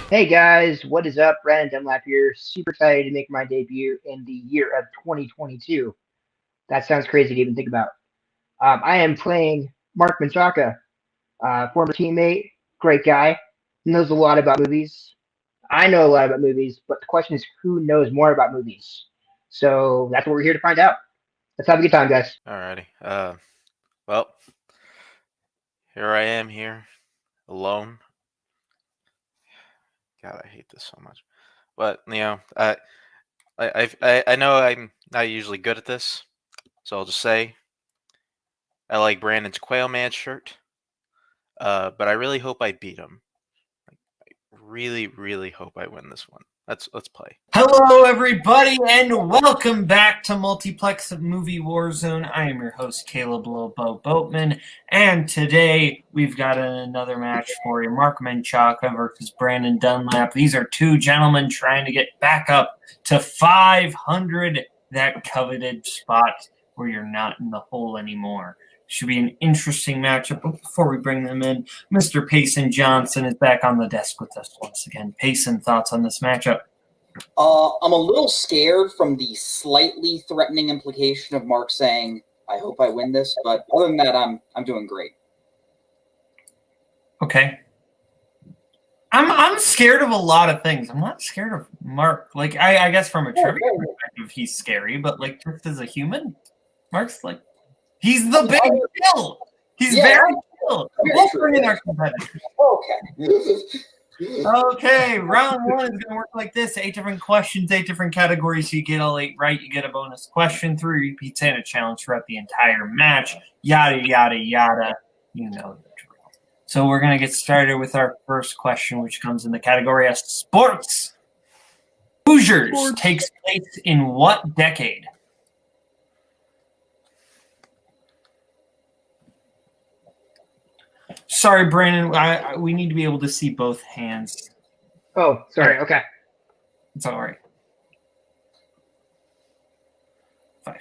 Hey guys, what is up? Brannon Dunlap here. Super excited to make my debut in the year of 2022. That sounds crazy to even think about. I am playing Mark Menchaca, former teammate, great guy, knows a lot about movies. I know a lot about movies, but the question is who knows more about movies? So that's what we're here to find out. Let's have a good time, guys. Alrighty. Well, here I am here, alone. God, I hate this so much. But I know I'm not usually good at this, so I'll just say I like Brandon's Quail Man shirt. But I really hope I beat him. I really, really hope I win this one. Let's play. Hello, everybody, and welcome back to Multiplex Movie Warzone. I am your host, Kaleb Boatman, and today we've got another match for you. Mark Menchaca versus Brannon Dunlap. These are two gentlemen trying to get back up to 500, that coveted spot where you're not in the hole anymore. Should be an interesting matchup. But before we bring them in, Mr. Payson Johnson is back on the desk with us once again. Payson, thoughts on this matchup? I'm a little scared from the slightly threatening implication of Mark saying, "I hope I win this," but other than that, I'm doing great. Okay. I'm scared of a lot of things. I'm not scared of Mark. Like I guess from a trivia perspective, he's scary, but like just as a human, Mark's like he's the big deal. He's very chill. We'll bring in our competitors. Okay, round one is going to work like this. 8 different questions, 8 different categories. You get all 8 right, you get a bonus question. 3 repeats and a challenge throughout the entire match. Yada, yada, yada. You know the drill. So we're going to get started with our first question, which comes in the category of sports. Hoosiers takes place in what decade? Sorry, Brandon. We need to be able to see both hands. Oh, sorry. Okay. It's all right. 5,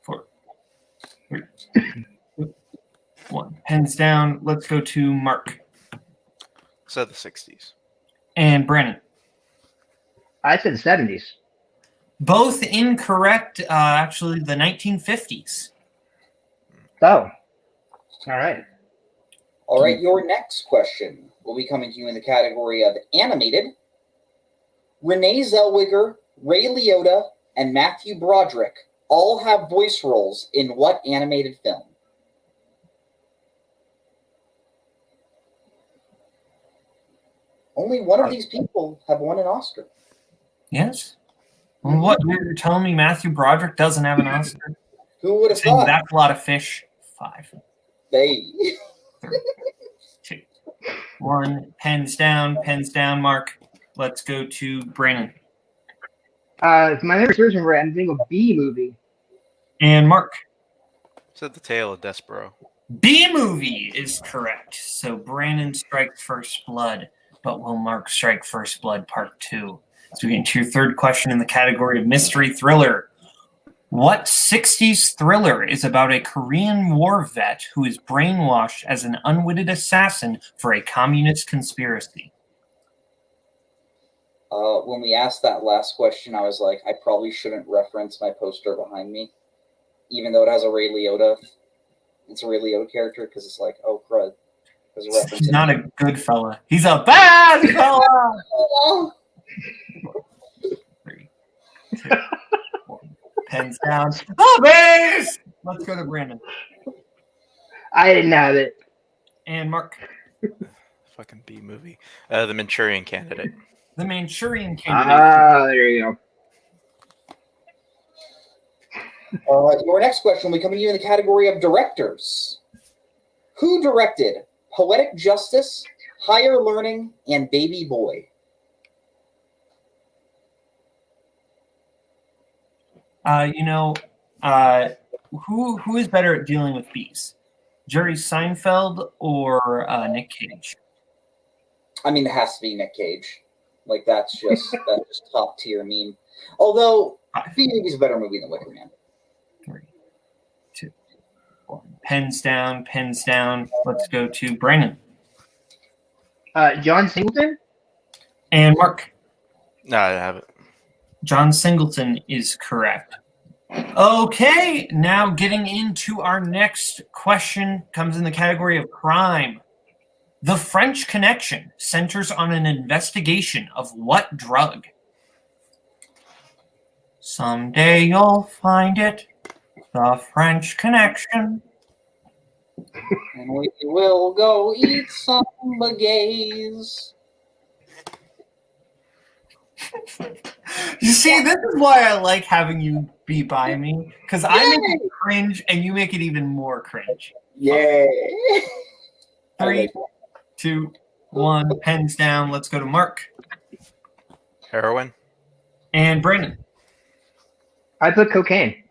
4, 3, 2, 1. Pens down. Let's go to Mark. So the 60s. And Brannon. I said the 70s. Both incorrect. Actually, the 1950s. Oh. All right. All right, your next question will be coming to you in the category of animated. Renee Zellweger, Ray Liotta, and Matthew Broderick all have voice roles in what animated film? Only one of these people have won an Oscar. Yes. What? You're telling me Matthew Broderick doesn't have an Oscar? Who would have thought? That's a lot of fish. 5. They. 3, 2, 1. Pens down, Mark. Let's go to Brannon. If my memory serves me right, I'm thinking a B movie. And Mark. So the Tale of Despero. B movie is correct. So Brannon strikes first blood, but will Mark strike first blood part 2? So we get into your third question in the category of mystery thriller. What 60s thriller is about a Korean War vet who is brainwashed as an unwitting assassin for a communist conspiracy? When we asked that last question, I was like, I probably shouldn't reference my poster behind me, even though it has a Ray Liotta. It's a Ray Liotta character because it's like, oh crud. He's not a good fella. He's a bad fella. 3, 2, 1. Pens down. Oh, base! Let's go to Brandon. I didn't have it. And Mark. Fucking B movie. The Manchurian Candidate. The Manchurian Candidate. Ah, there you go. Your next question will be coming to you in the category of directors. Who directed Poetic Justice, Higher Learning, and Baby Boy? Who is better at dealing with bees? Jerry Seinfeld or Nick Cage? I mean, it has to be Nick Cage. Like that's just top tier meme. Although Bee Movie's a better movie than Wicker Man. 3, 2, 1. Pens down. Let's go to Brannon. John Singleton? And Mark. No, I have it. John Singleton is correct. Okay, now getting into our next question comes in the category of crime. The French Connection centers on an investigation of what drug? Someday you'll find it, the French Connection. And we will go eat some bagays. You see, this is why I like having you be by me, because I make it cringe and you make it even more cringe. Yay! 3, 2, 1, pens down. Let's go to Mark. Heroin. And Brannon. I put cocaine.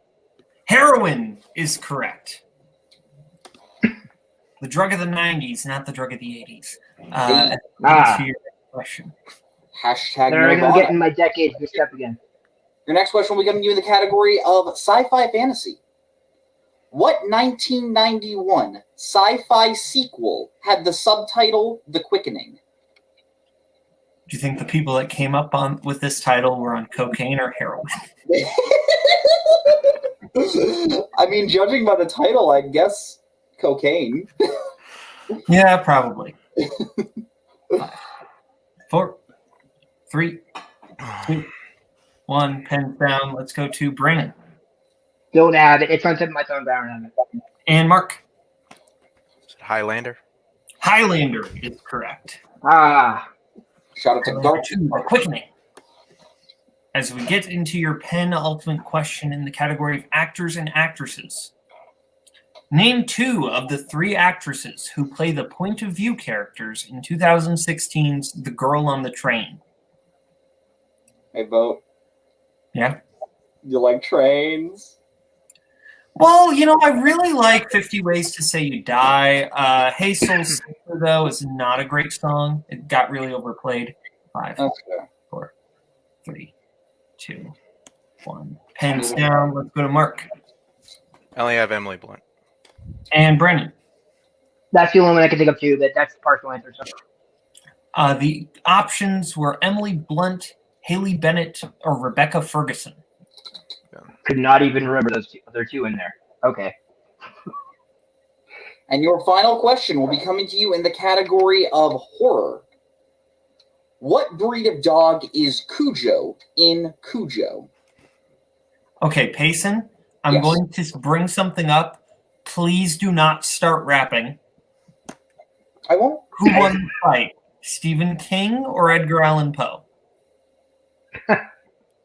Heroin is correct. The drug of the 90s, not the drug of the 80s. To your question. Hashtag There I'm Nirvana. getting my decades mixed up again. Your next question will be coming to you in the category of sci-fi fantasy. What 1991 sci-fi sequel had the subtitle The Quickening? Do you think the people that came up with this title were on cocaine or heroin? I mean, judging by the title, I guess cocaine. Yeah, probably. 5, 4, 3, 2, 1, pens down. Let's go to Brannon. Don't have it. It's on tip of my tongue, but I don't have it. And Mark. Highlander. Highlander is correct. Shout out to Number Dark. 2, Quickening. As we get into your penultimate question in the category of actors and actresses. Name 2 of the 3 actresses who play the point of view characters in 2016's The Girl on the Train. Hey, Boat. Yeah? You like trains? Well, you know, I really like 50 Ways to Say You Die. Hey Soul Sister, though, is not a great song. It got really overplayed. 5, That's fair. 4, 3, 2, 1. Pens down. Let's go to Mark. I only have Emily Blunt. And Brannon. That's the only one I can think of too. That's the partial answer. So. The options were Emily Blunt, Haley Bennett, or Rebecca Ferguson. Could not even remember those other two in there. Okay. And your final question will be coming to you in the category of horror. What breed of dog is Cujo in Cujo? Okay, Payson, I'm going to bring something up. Please do not start rapping. I won't. Who won the fight? Stephen King or Edgar Allan Poe?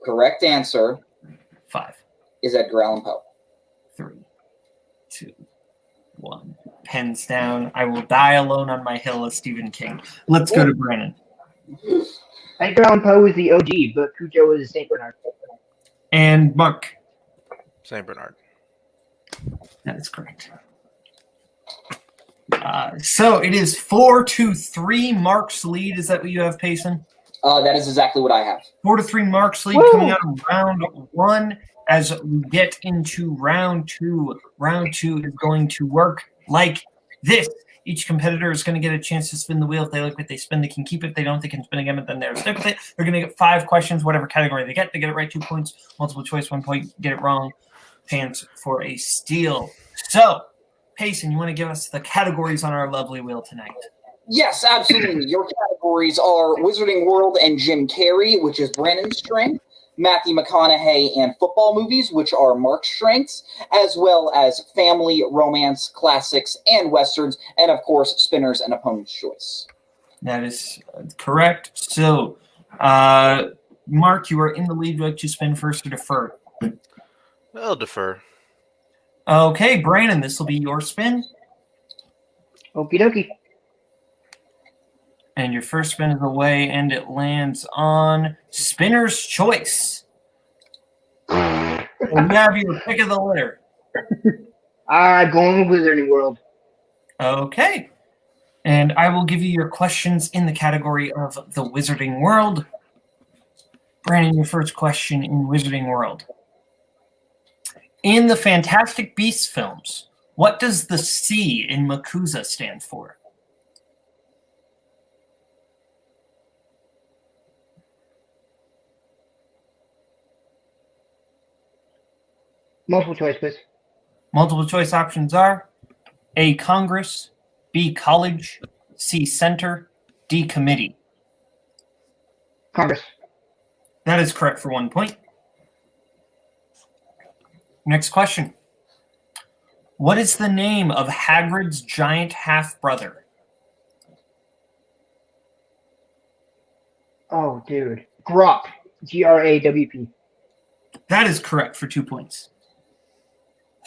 Correct answer 5, is Edgar Allan Poe. 3, 2, 1. Pens down. I will die alone on my hill as Stephen King. Let's go to Brannon. Edgar Allan Poe is the OG, but Cujo is Saint Bernard. And Mark. Saint Bernard. That is correct. So it is 4-3 Mark's lead. Is that what you have, Payson? That is exactly what I have. 4-3 Mark's lead. Woo! Coming out of round 1 as we get into round 2. Round 2 is going to work like this. Each competitor is going to get a chance to spin the wheel. If they like what they spin, they can keep it. If they don't, they can spin again, but then they're stuck with it. They're going to get 5 questions, whatever category they get. They get it right, 2 points. Multiple choice, 1 point. Get it wrong, chance for a steal. So, Payson, you want to give us the categories on our lovely wheel tonight? Yes, absolutely. Your categories are Wizarding World and Jim Carrey, which is Brannon's strength, Matthew McConaughey and football movies, which are Mark's strengths, as well as family, romance, classics, and westerns, and of course, spinners and opponent's choice. That is correct. So, Mark, you are in the lead. Would you like to spin first or defer? I'll defer. Okay, Brannon, this will be your spin. Okie dokie. And your first spin is away, and it lands on Spinner's Choice. So you have your pick of the litter. Going with Wizarding World. Okay. And I will give you your questions in the category of the Wizarding World. Brannon, your first question in Wizarding World. In the Fantastic Beasts films, what does the C in MACUSA stand for? Multiple choice, please. Multiple choice options are A, Congress, B, college, C, center, D, committee. Congress. That is correct for 1 point. Next question. What is the name of Hagrid's giant half-brother? Oh, dude. Grop. GRAWP. That is correct for 2 points.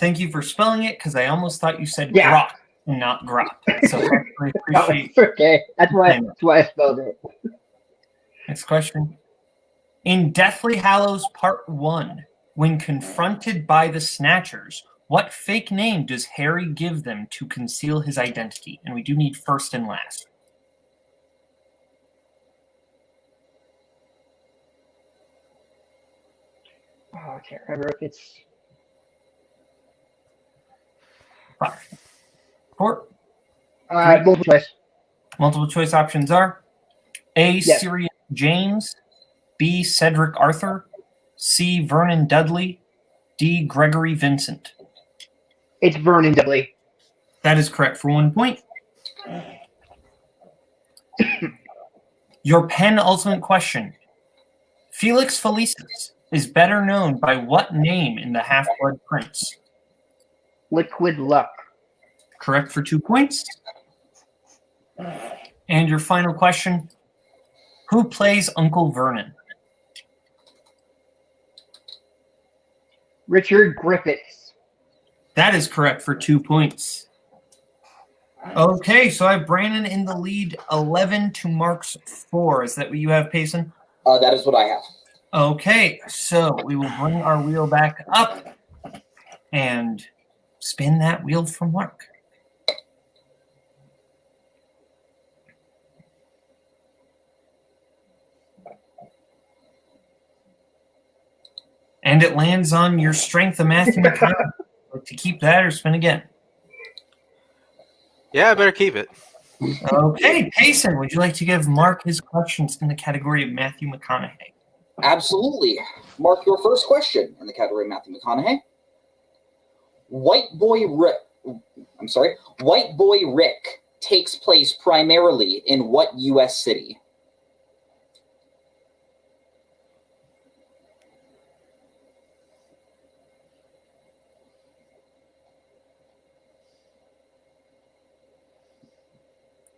Thank you for spelling it, because I almost thought you said Yeah. grok and not grop. So I appreciate Okay. That's why I spelled it. Next question. In Deathly Hallows Part 1, when confronted by the Snatchers, what fake name does Harry give them to conceal his identity? And we do need first and last. Oh, I can't remember if it's 5, 4. multiple choice. Multiple choice options are A, Yes. Sirius James, B, Cedric Arthur, C, Vernon Dudley, D, Gregory Vincent. It's Vernon Dudley. That is correct for 1 point. Your penultimate question. Felix Felicis is better known by what name in the Half-Blood Prince? Liquid Luck. Correct for 2 points. And your final question. Who plays Uncle Vernon? Richard Griffiths. That is correct for 2 points. Okay, so I have Brannon in the lead, 11 to Mark's 4. Is that what you have, Payson? That is what I have. Okay, so we will bring our wheel back up and spin that wheel for Mark. And it lands on your strength of Matthew McConaughey. Like to keep that or spin again? Yeah, I better keep it. Okay, Payson, would you like to give Mark his questions in the category of Matthew McConaughey? Absolutely. Mark, your first question in the category of Matthew McConaughey. White Boy Rick takes place primarily in what U.S. city?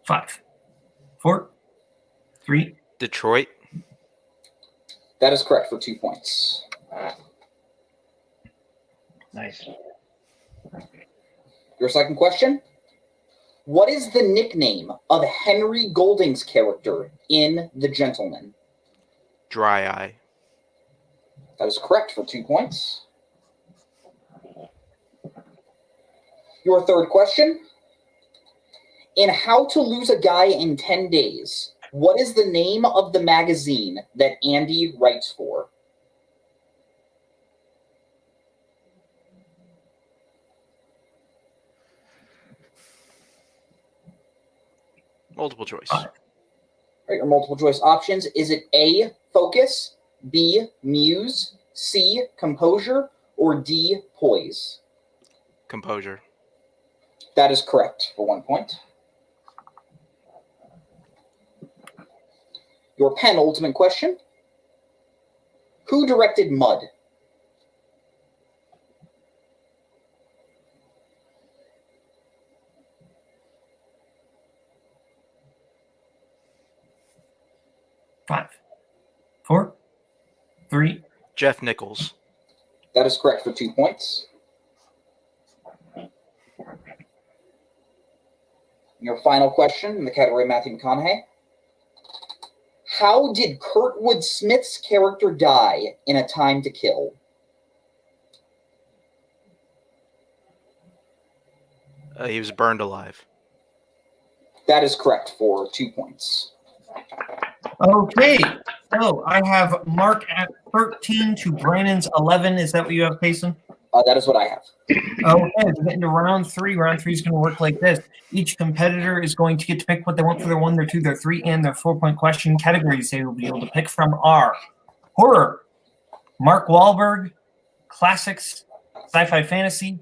Five, 4, 3. Detroit. That is correct for 2 points. Nice. Your second question. What is the nickname of Henry Golding's character in The Gentleman? Dry Eye. That is correct for 2 points. Your third question. In How to Lose a Guy in 10 Days, what is the name of the magazine that Andy writes for? Multiple choice. All right, your multiple choice options. Is it A, Focus, B, Muse, C, Composure, or D, Poise? Composure. That is correct for 1 point. Your penultimate question. Who directed Mud? Five, 4, 3. Jeff Nichols. That is correct for 2 points. Your final question in the category of Matthew McConaughey. How did Kurtwood Smith's character die in A Time to Kill? He was burned alive. That is correct for 2 points. Okay, so I have Mark at 13 to Brannon's 11. Is that what you have, Payson? That is what I have. Okay, we're getting to round 3. Round 3 is going to work like this. Each competitor is going to get to pick what they want for their 1, their 2, their 3, and their 4-point question. Categories they will be able to pick from are horror, Mark Wahlberg, classics, sci-fi fantasy,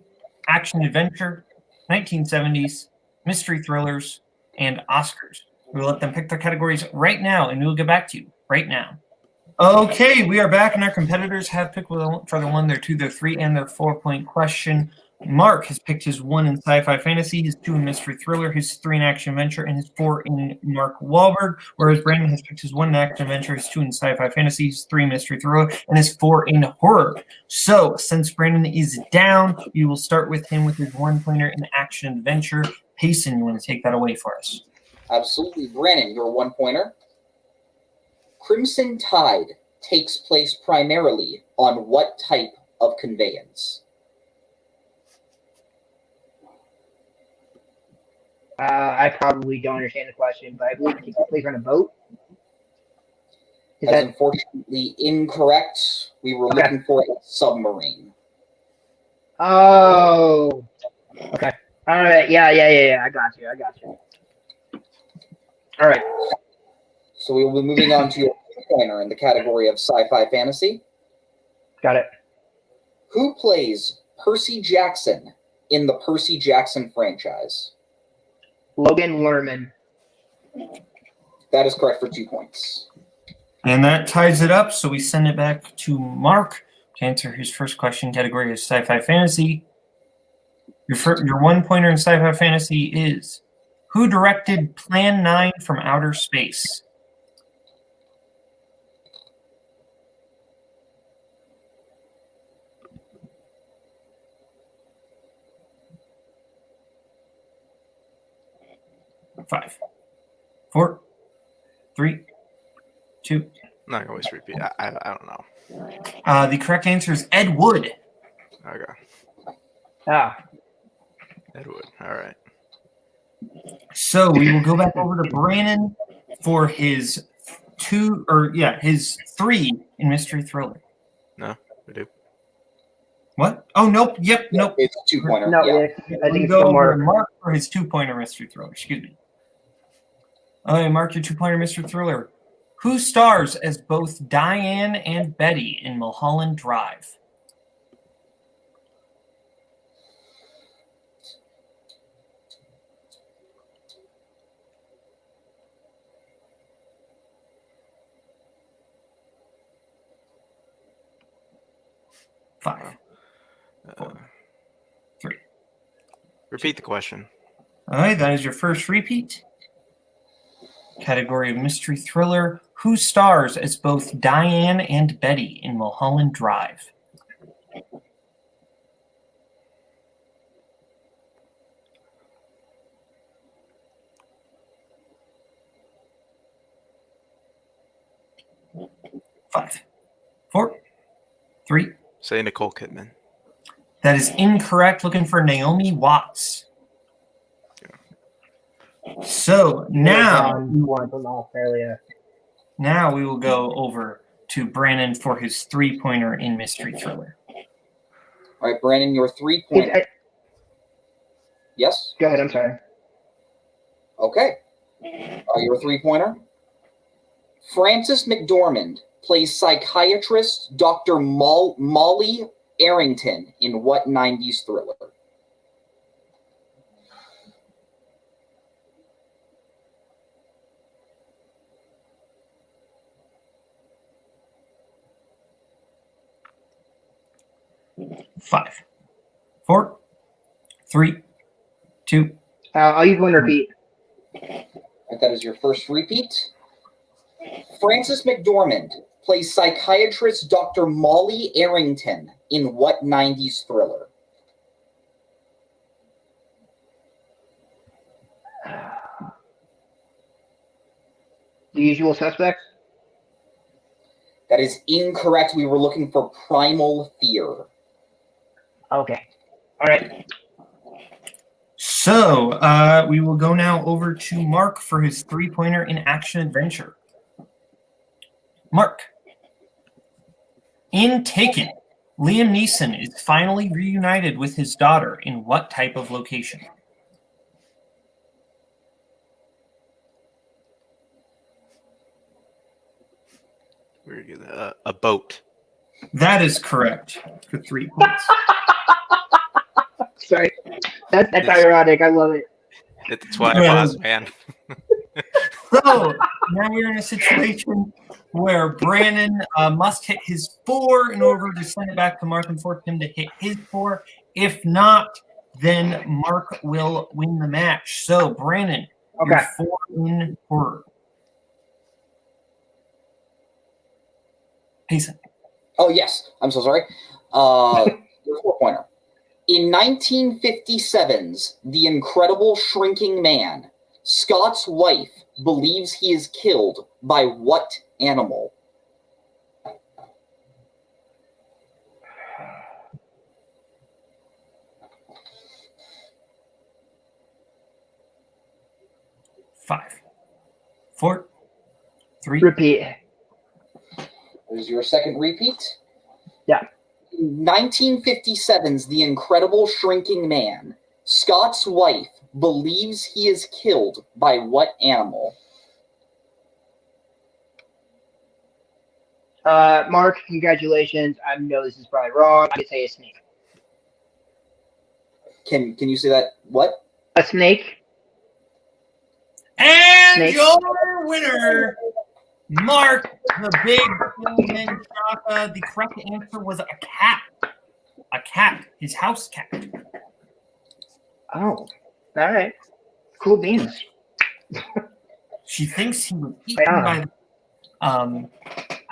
action adventure, 1970s, mystery thrillers, and Oscars. We will let them pick their categories right now, and we will get back to you right now. Okay, we are back, and our competitors have picked for their 1, their 2, their 3, and their 4-point question. Mark has picked his 1 in sci-fi fantasy, his 2 in mystery thriller, his 3 in action adventure, and his 4 in Mark Wahlberg, whereas Brandon has picked his 1 in action adventure, his 2 in sci-fi fantasy, his 3 in mystery thriller, and his 4 in horror. So, since Brandon is down, we will start with him with his 1-pointer in action adventure. Payson, you want to take that away for us? Absolutely. Brannon, your 1-pointer. Crimson Tide takes place primarily on what type of conveyance? I probably don't understand the question, but I believe it takes place on a boat. That's unfortunately incorrect. We were looking for a submarine. Oh. Okay. All right. Yeah. I got you. All right. So we will be moving on to your pointer in the category of sci-fi fantasy. Got it. Who plays Percy Jackson in the Percy Jackson franchise? Logan Lerman. That is correct for 2 points. And that ties it up, so we send it back to Mark to answer his first question. Category is sci-fi fantasy. Your 1-pointer in sci-fi fantasy is, who directed Plan 9 from Outer Space? Five, 4, 3, 2. I'm not gonna always repeat. I don't know. The correct answer is Ed Wood. Okay. Ah. Ed Wood. All right. So we will go back over to Brannon for his 3 in mystery thriller. No, we do. What? Oh, nope. Yep. Nope. It's a 2-pointer. No, yeah. I think We it's go still over to more. Mark for his 2-pointer mystery thriller. Excuse me. All right, Mark, your 2-pointer mystery thriller. Who stars as both Diane and Betty in Mulholland Drive? Five, 4, 3. Repeat the question. All right, that is your first repeat. Category of mystery thriller. Who stars as both Diane and Betty in Mulholland Drive? Five, 4, 3. Say Nicole Kidman. That is incorrect. Looking for Naomi Watts. So now You want from Australia. Now we will go over to Brannon for his 3-pointer in mystery thriller. All right, Brannon, your 3-pointer. Yes? Go ahead. I'm sorry. Okay. Your 3-pointer. Frances McDormand plays psychiatrist Dr. Molly Arrington in what 90s thriller? Five, 4, 3, 2. I'll use one repeat. That is your first repeat. Frances McDormand plays psychiatrist Dr. Molly Arrington in what 90s thriller? The Usual Suspects. That is incorrect. We were looking for Primal Fear. Okay. All right. So we will go now over to Mark for his 3-pointer in action adventure. Mark. In Taken, Liam Neeson is finally reunited with his daughter in what type of location? We're gonna a boat. That is correct for 3 points. Sorry. That's ironic. I love it. That's why I paused, man. So now we're in a situation where Brannon must hit his 4 in order to send it back to Mark and force him to hit his 4. If not, then Mark will win the match. So Brannon, you're 4 in horror. Payson. Oh, yes. I'm so sorry. Your 4-pointer. In 1957's The Incredible Shrinking Man, Scott's wife believes he is killed by what animal? Five, 4, 3. Repeat. There's your second repeat. Yeah. 1957's The Incredible Shrinking Man, Scott's wife believes he is killed by what animal? Mark, congratulations. I know this is probably wrong. I'm going to say a snake. Can you say that? What? A snake. And Snake. your winner, Mark, the big Menchaca. The correct answer was a cat. A cat. His house cat. Oh, all right. Cool beans. She thinks he was eaten Right by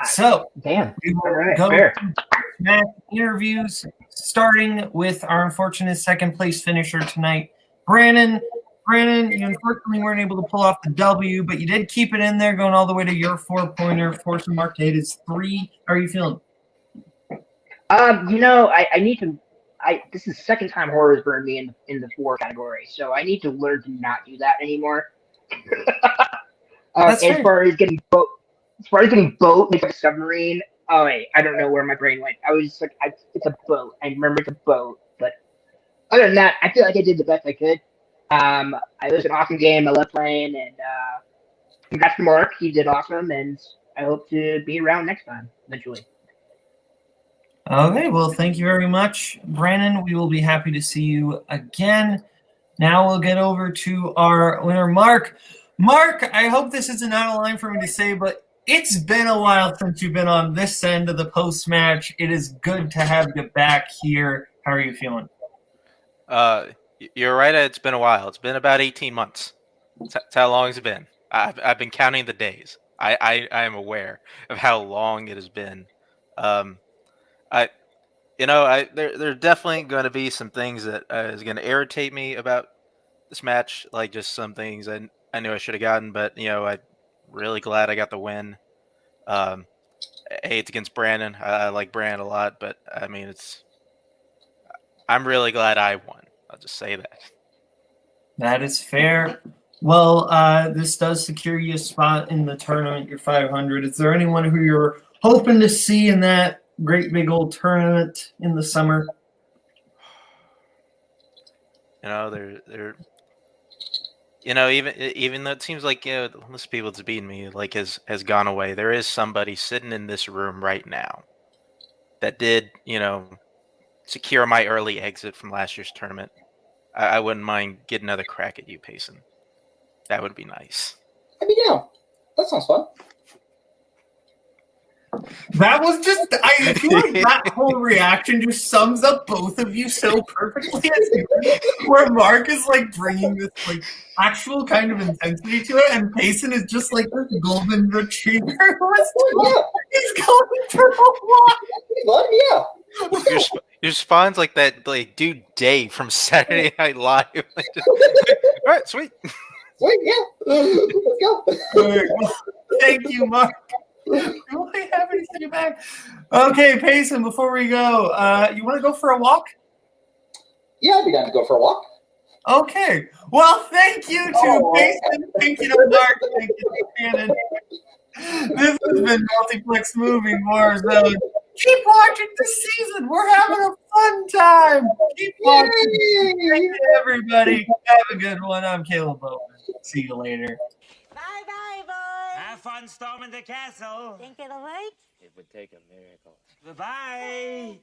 so damn. we will All right, go fair. to match interviews, starting with our unfortunate second place finisher tonight, Brannon. Brannon, you unfortunately weren't able to pull off the W, but you did keep it in there, going all the way to your 4-pointer. Forcing Mark to hit his 3. How are you feeling? I need to. This is the second time horror has burned me in the 4 category, so I need to learn to not do that anymore. As far as getting boat, like a submarine. Oh wait, I don't know where my brain went. I was just like, it's a boat. I remember it's a boat, but other than that, I feel like I did the best I could. It was an awesome game. I love playing, and congrats to Mark. He did awesome, and I hope to be around next time eventually. Okay, well, thank you very much, Brannon. We will be happy to see you again. Now we'll get over to our winner, Mark. Mark, I hope this isn't out of line for me to say, but it's been a while since you've been on this end of the post-match. It is good to have you back here. How are you feeling? You're right. It's been a while. It's been about 18 months. That's how long it's been. I've been counting the days. I am aware of how long it has been. There are definitely going to be some things that is going to irritate me about this match, like just some things I knew I should have gotten, but I'm really glad I got the win. It's against Brannon. I like Brannon a lot, but I mean, I'm really glad I won. I'll just say that. That is fair. Well, this does secure you a spot in the tournament. You're 500. Is there anyone who you're hoping to see in that great big old tournament in the summer? Even though it seems like most people that's beaten me has gone away, there is somebody sitting in this room right now that did secure my early exit from last year's tournament. I wouldn't mind getting another crack at you, Payson. That would be nice. I'd be down. That sounds fun. That was just, I feel like that whole reaction just sums up both of you so perfectly. Where Mark is like bringing this like actual kind of intensity to it, and Payson is just like this golden retriever. He's going for a walk. Yeah. Your spawn's like that dude Dave from Saturday Night Live. All right, sweet. Sweet, yeah. Let's go. Well, thank you, Mark. Really happy to see you back. Okay, Payson, before we go, you want to go for a walk? Yeah, I'd be down to go for a walk. Okay. Well, thank you to Payson. Thank you to Mark. Thank you to Shannon. This has been Multiplex Movie Warzone. Keep watching this season. We're having a fun time. Keep watching. Thank you, everybody. Have a good one. I'm Kaleb Koho. See you later. Bye-bye, boys. have fun storming the castle. Think it'll work? It would take a miracle. Bye-bye.